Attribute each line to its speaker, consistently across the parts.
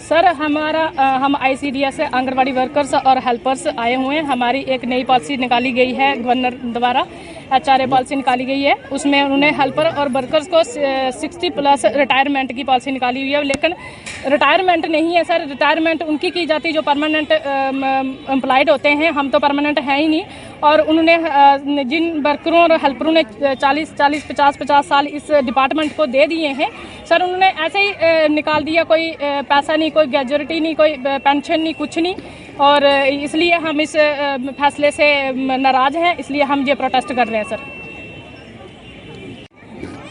Speaker 1: Sir हम ICDS से anganwadi workers और हेल्पर्स आए हुए हैं। हमारी एक नई पॉलिसी निकाली गई है गवर्नर द्वारा, HRA पॉलिसी निकाली गई है। उसमें उन्होंने हेल्पर और वर्कर्स को 60+ रिटायरमेंट की पॉलिसी निकाली हुई है। लेकिन रिटायरमेंट नहीं है सर, रिटायरमेंट उनकी की जाती है जो परमानेंट एम्प्लॉयड होते हैं। हम तो परमानेंट हैं ही नहीं। और उन्होंने जिन वर्करों और हेल्परों ने 40-40, 50-50 साल इस डिपार्टमेंट को दे दिए हैं सर, उन्होंने ऐसे ही निकाल दिया। कोई पैसा नहीं, कोई ग्रेजुएटी नहीं, कोई पेंशन नहीं, कुछ नहीं। और इसलिए हम इस फैसले से नाराज़ हैं, इसलिए हम ये प्रोटेस्ट कर रहे हैं सर।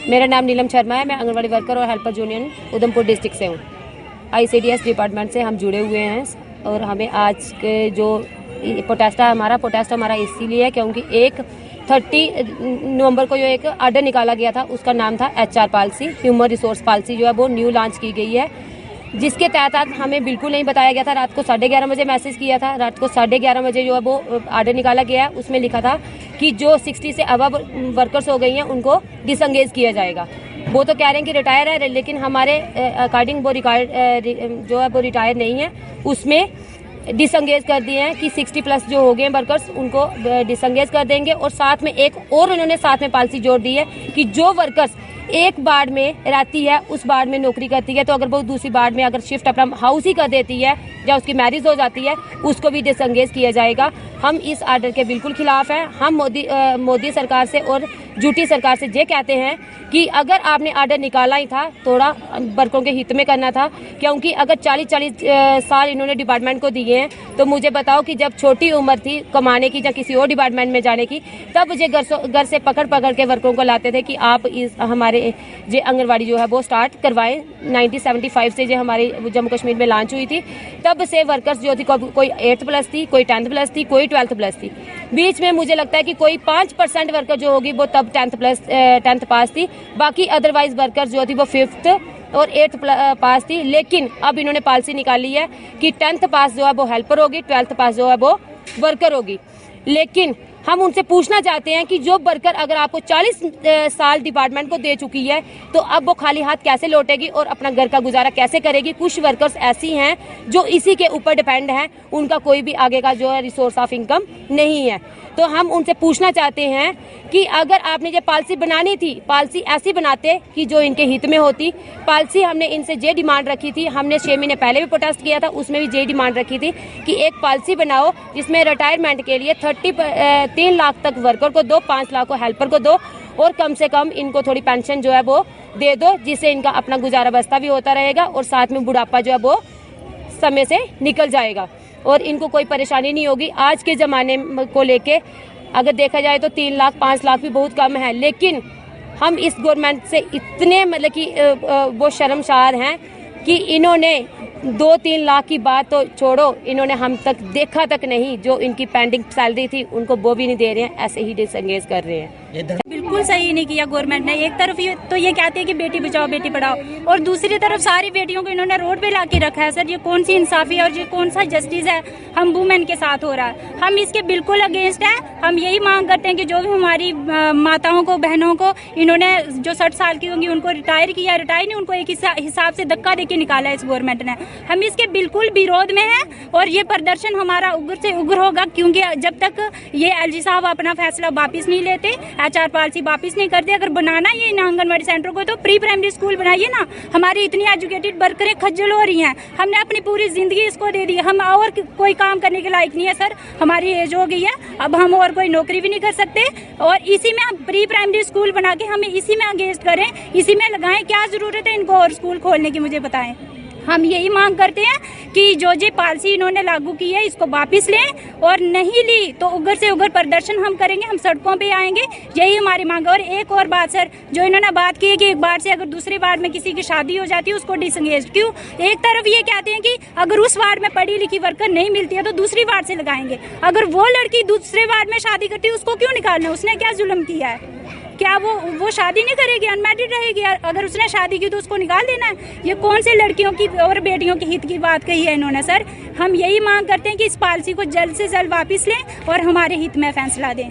Speaker 2: मेरा नाम नीलम शर्मा है। मैं आंगनबाड़ी वर्कर और हेल्पर यूनियन उधमपुर डिस्ट्रिक्ट से हूँ। ICDS डिपार्टमेंट से हम जुड़े हुए हैं और हमें आज के जो प्रोटेस्ट हमारा इसीलिए है क्योंकि 30 नवंबर को जो एक आर्डर निकाला गया था उसका नाम था HR policy, human resource policy जो है वो न्यू लॉन्च की गई है, जिसके तहत हमें बिल्कुल नहीं बताया गया था। रात को 11:30 बजे मैसेज किया था, रात को 11:30 बजे जो है वो आर्डर निकाला गया है। उसमें लिखा था कि जो 60 से अबव वर्कर्स हो गई हैं उनको डिसंगेज किया जाएगा। वो तो कह रहे हैं कि रिटायर है, लेकिन हमारे अकॉर्डिंग वो जो है वो रिटायर नहीं है। उसमें डिसंगेज कर दिए हैं कि 60+ जो हो गए वर्कर्स उनको डिसंगेज कर देंगे। और साथ में एक और उन्होंने साथ में पॉलिसी जोड़ दी है कि जो वर्कर्स एक वार्ड में रहती है, उस वार्ड में नौकरी करती है, तो अगर वो दूसरी वार्ड में अगर शिफ्ट अपना हाउस ही कर देती है या उसकी मैरिज हो जाती है, उसको भी डिसंगेज किया जाएगा। हम इस आर्डर के बिल्कुल खिलाफ हैं। हम मोदी सरकार से और झूठी सरकार से ये कहते हैं कि अगर आपने आर्डर निकाला ही था, थोड़ा वर्करों के हित में करना था, क्योंकि अगर 40-40 साल इन्होंने डिपार्टमेंट को दिए हैं, तो मुझे बताओ कि जब छोटी उम्र थी कमाने की या किसी और डिपार्टमेंट में जाने की, तब मुझे घर से पकड़ के वर्करों को लाते थे कि आप हमारे जो आंगनबाड़ी जो है वो स्टार्ट करवाएं। 1975 से जो हमारी जम्मू कश्मीर में लॉन्च हुई थी, तब से वर्कर्स जो थी कोई 8+ थी, कोई 10+ थी, कोई 12+ थी। बीच में मुझे लगता है कि कोई 5% वर्कर जो होगी वो तब 10th पास थी, बाकी अदरवाइज वर्कर जो थी वो 5th और 8th पास थी। लेकिन अब इन्होंने पॉलिसी निकाली है कि 10th पास जो है वो हेल्पर होगी, 12th पास जो है वो वर्कर होगी। लेकिन हम उनसे पूछना चाहते हैं कि जो वर्कर अगर आपको 40 साल डिपार्टमेंट को दे चुकी है, तो अब वो खाली हाथ कैसे लौटेगी और अपना घर का गुजारा कैसे करेगी। कुछ वर्कर्स ऐसी हैं जो इसी के ऊपर डिपेंड हैं, उनका कोई भी आगे का जो है रिसोर्स ऑफ इनकम नहीं है। तो हम उनसे पूछना चाहते हैं कि अगर आपने ये पॉलिसी बनानी थी, पॉलिसी ऐसी बनाते कि जो इनके हित में होती। पॉलिसी हमने इनसे ये डिमांड रखी थी, हमने 6 महीने पहले भी प्रोटेस्ट किया था, उसमें भी ये डिमांड रखी थी कि एक पॉलिसी बनाओ जिसमें रिटायरमेंट के लिए 3 लाख तक वर्कर को दो, 5 लाख को हेल्पर को दो, और कम से कम इनको थोड़ी पेंशन जो है वो दे दो, जिससे इनका अपना गुजारा बस्ता भी होता रहेगा और साथ में बुढ़ापा जो है वो समय से निकल जाएगा और इनको कोई परेशानी नहीं होगी। आज के ज़माने को लेके अगर देखा जाए तो 3 लाख 5 लाख भी बहुत कम है, लेकिन हम इस गवर्नमेंट से इतने मतलब कि वो शर्मसार हैं कि इन्होंने 2-3 लाख की बात तो छोड़ो, इन्होंने हम तक देखा तक नहीं। जो इनकी पेंडिंग सैलरी थी उनको वो भी नहीं दे रहे हैं, ऐसे ही डिसंगेज कर रहे हैं।
Speaker 3: बिल्कुल सही नहीं किया गवर्नमेंट ने। एक तरफ तो ये कहते हैं कि बेटी बचाओ बेटी पढ़ाओ, और दूसरी तरफ सारी बेटियों को इन्होंने रोड पे लाके रखा है। सर ये कौन सी इंसाफी है और ये कौन सा जस्टिस है हम वुमेन के साथ हो रहा है। हम इसके बिल्कुल अगेंस्ट है। हम यही मांग करते हैं कि जो भी हमारी माताओं को, बहनों को इन्होंने जो 60 साल की होंगी उनको रिटायर किया, रिटायर नहीं, उनको एक हिसाब से धक्का देके निकाला है इस गवर्नमेंट ने। हम इसके बिल्कुल विरोध में है और ये प्रदर्शन हमारा उग्र से उग्र होगा, क्योंकि जब तक ये LG साहब अपना फैसला वापिस नहीं लेते, HR पॉलिसी वापिस नहीं करते। अगर बनाना ये इन आंगनबाड़ी सेंटर को तो प्री प्राइमरी स्कूल बनाइए ना। हमारी इतनी एजुकेटेड वर्करें खज्जल हो रही हैं, हमने अपनी पूरी जिंदगी इसको दे दी, हम और कोई काम करने के लायक नहीं है। सर हमारी एज हो गई है, अब हम और कोई नौकरी भी नहीं कर सकते, और इसी में हम प्री प्राइमरी स्कूल बना के हमें इसी में अगेंस्ट करें, इसी में लगाएं। क्या जरूरत है इनको और स्कूल खोलने की, मुझे बताएं। हम यही मांग करते हैं कि जो ये पॉलिसी इन्होंने लागू की है इसको वापस लें, और नहीं ली तो उग्र से उग्र प्रदर्शन हम करेंगे, हम सड़कों पे आएंगे। यही हमारी मांग है। और एक और बात सर, जो इन्होंने बात की है कि एक बार से अगर दूसरे वार्ड में किसी की शादी हो जाती है उसको डिसंगेज क्यों। एक तरफ ये कहते हैं कि अगर उस वार्ड में पढ़ी लिखी वर्कर नहीं मिलती है तो दूसरी वार्ड से लगाएंगे। अगर वो लड़की दूसरे वार्ड में शादी करती है उसको क्यों निकालना, उसने क्या जुल्म किया है। क्या वो शादी नहीं करेगी, अनमैरिड रहेगी? अगर उसने शादी की तो उसको निकाल देना है। ये कौन से लड़कियों की और बेटियों के हित की बात कही है इन्होंने। सर हम यही मांग करते हैं कि इस पॉलिसी को जल्द से जल्द वापस लें और हमारे हित में फैसला दें।